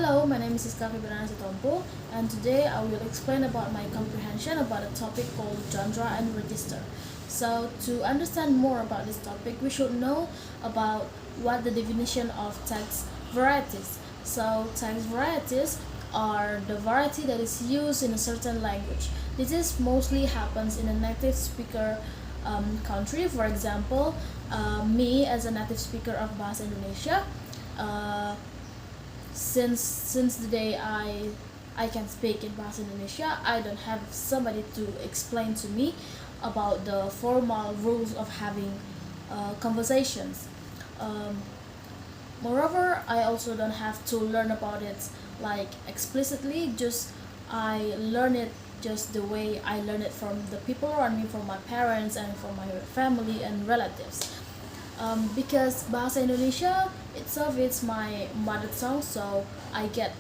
Hello, my name is Siska Febriana Sitompul, and today I will explain about my comprehension about a topic called genre and register. So, to understand more about this topic, we should know about what the definition of text varieties. So, text varieties are the variety that is used in a certain language. This is mostly happens in a native speaker country. For example, me as a native speaker of Bahasa Indonesia. Uh, since the day I can speak in Bahasa Indonesia, I don't have somebody to explain to me about the formal rules of having conversations. Um, Moreover, I also don't have to learn about it like explicitly. Just I learn it just the way I learn it from the people around me, from my parents and from my family and relatives. Because Bahasa Indonesia itself is my mother tongue, so I get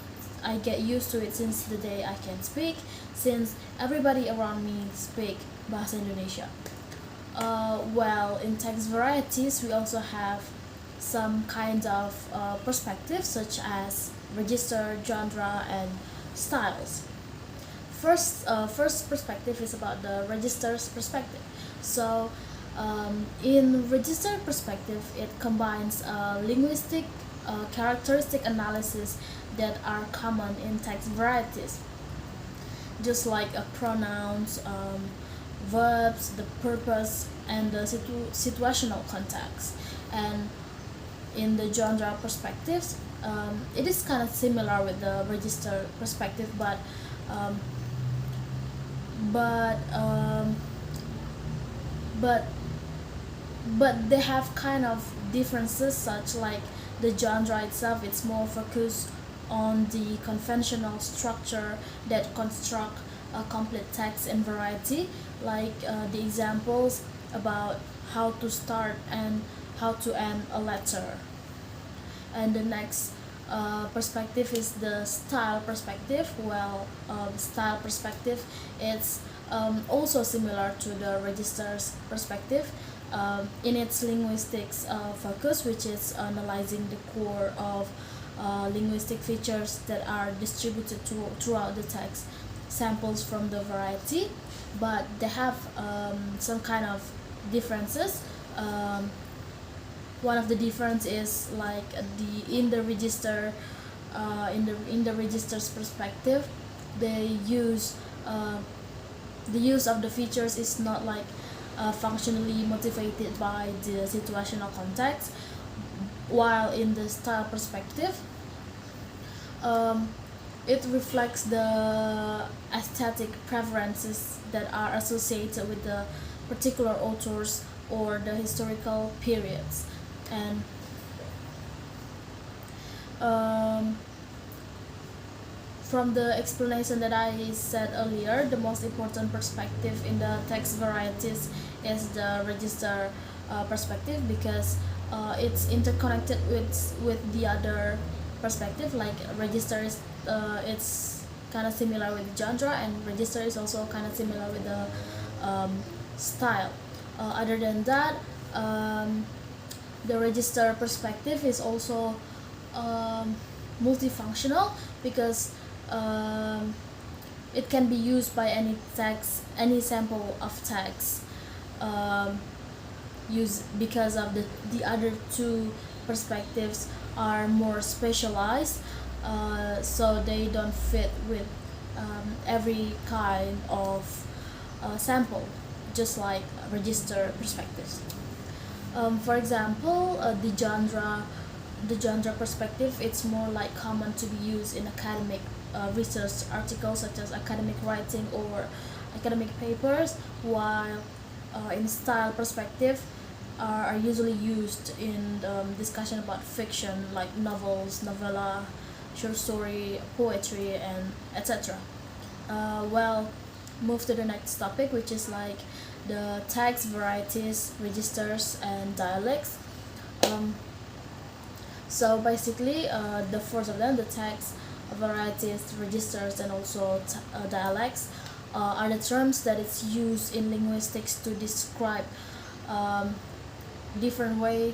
used to it since the day I can speak, since everybody around me speak Bahasa Indonesia. Well, in text varieties, we also have some kind of perspectives such as register, genre, and styles. First perspective is about the register's perspective. So, in register perspective, it combines linguistic characteristic analysis that are common in text varieties, just like pronouns, verbs, the purpose, and the situational context. And in the genre perspectives, it is kind of similar with the register perspective, um, but um, but but they have kind of differences, such like the genre itself, it's more focused on the conventional structure that construct a complete text and variety, like the examples about how to start and how to end a letter. And the next perspective is the style perspective. Well, style perspective, it's also similar to the register's perspective in its linguistics focus, which is analyzing the core of linguistic features that are distributed throughout the text, samples from the variety, but they have some kind of differences. Um, One of the difference is like the in the register, in the register's perspective, they use the use of the features is not like functionally motivated by the situational context, while in the style perspective, um, it reflects the aesthetic preferences that are associated with the particular authors or the historical periods. And um, from the explanation that I said earlier, the most important perspective in the text varieties is the register perspective, because it's interconnected with the other perspective. Like register is it's kind of similar with genre, and register is also kind of similar with the style. Other than that, the register perspective is also um, multifunctional, because um, it can be used by any text, any sample of text. Um, use because of the other two perspectives are more specialized, so they don't fit with every kind of sample, just like register perspectives. For example, the genre perspective, it's more like common to be used in academic research articles, such as academic writing or academic papers, while in style perspective are usually used in discussion about fiction, like novels, novella, short story, poetry, and etc. Well, move to the next topic, which is like the text varieties, registers, and dialects. Um, so basically, the first of them, the text varieties, registers, and also dialects, are the terms that it's used in linguistics to describe um, different way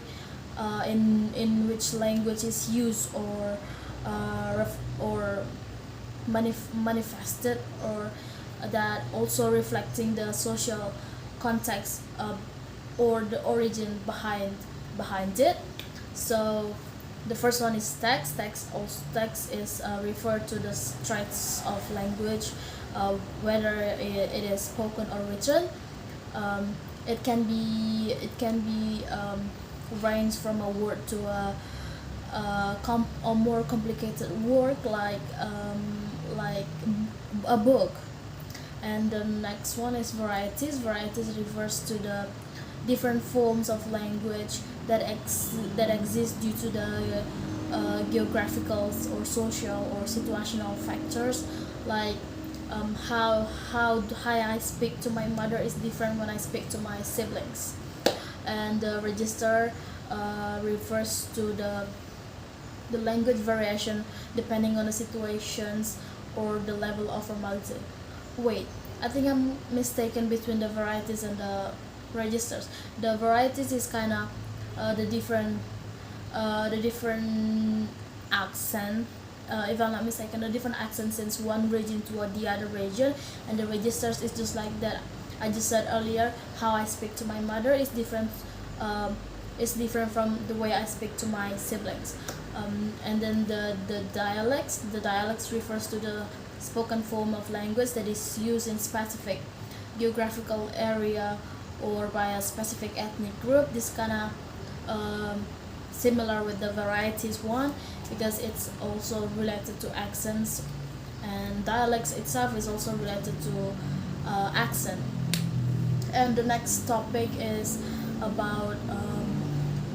in which language is used, or manifested, or that also reflecting the social context, or the origin behind it. So the first one is text. Text is referred to the traits of language, whether it is spoken or written. It can be range from a word to a more complicated work, like a book. And the next one is varieties. Varieties refers to the different forms of language that exist due to the geographical or social or situational factors, like how I speak to my mother is different when I speak to my siblings. And the register refers to the language variation depending on the situations or the level of formality. Wait, I think I'm mistaken between the varieties and the registers. The varieties is kind of the different accent. If I'm not mistaken, the different accent since one region to the other region, and the registers is just like that. I just said earlier how I speak to my mother is different. Is different from the way I speak to my siblings. And then the dialects. The dialects refers to the spoken form of language that is used in specific geographical area or by a specific ethnic group. This kind of similar with the varieties one, because it's also related to accents, and dialects itself is also related to accent. And the next topic is about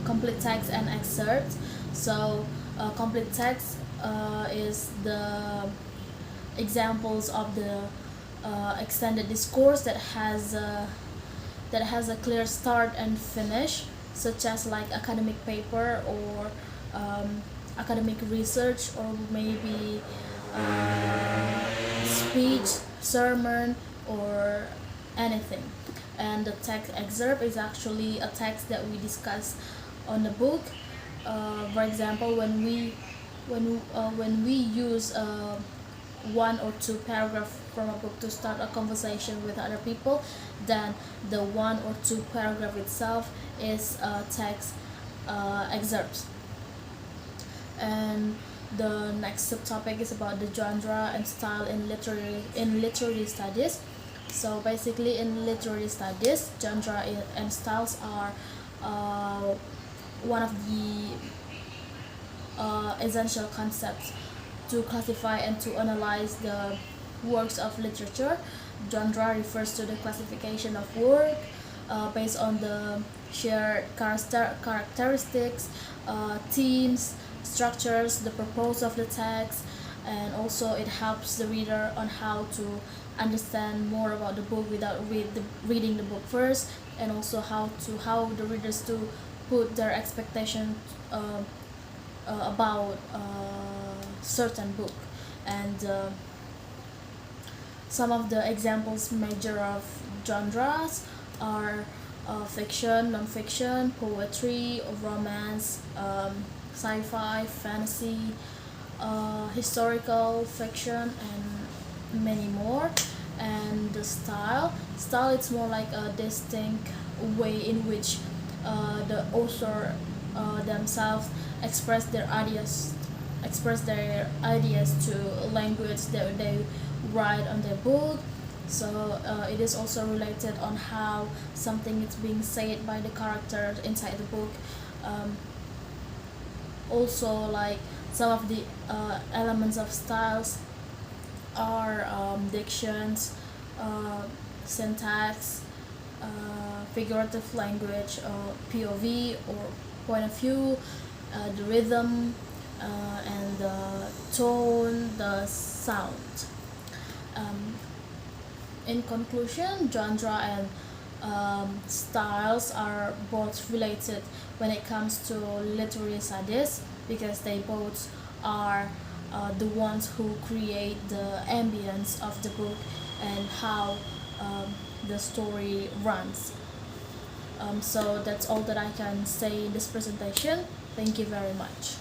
complete text and excerpts. So complete text is the examples of the extended discourse that has a clear start and finish, such as like academic paper or academic research, or maybe speech, sermon, or anything. And the text excerpt is actually a text that we discuss on the book. For example, when we use one or two paragraph from a book to start a conversation with other people, then the one or two paragraph itself is text excerpts. And the next subtopic is about the genre and style in literary studies. So basically, in literary studies, genre and styles are one of the essential concepts to classify and to analyze the works of literature. Genre refers to the classification of work based on the shared characteristics, themes, structures, the purpose of the text, and also it helps the reader on how to understand more about the book without reading the book first, and also how the readers to put their expectation about certain book. And some of the examples major of genres are fiction, non-fiction, poetry, romance, sci-fi, fantasy, historical fiction, and many more. And the style, it's more like a distinct way in which the author themselves express their ideas to language that they write on their book. So it is also related on how something is being said by the characters inside the book. Also, like some of the elements of styles are dictions, syntax, figurative language, POV or point of view, the rhythm, and the tone, the sound. Um, in conclusion, genre and styles are both related when it comes to literary studies, because they both are the ones who create the ambience of the book and how the story runs. So that's all that I can say in this presentation. Thank you very much.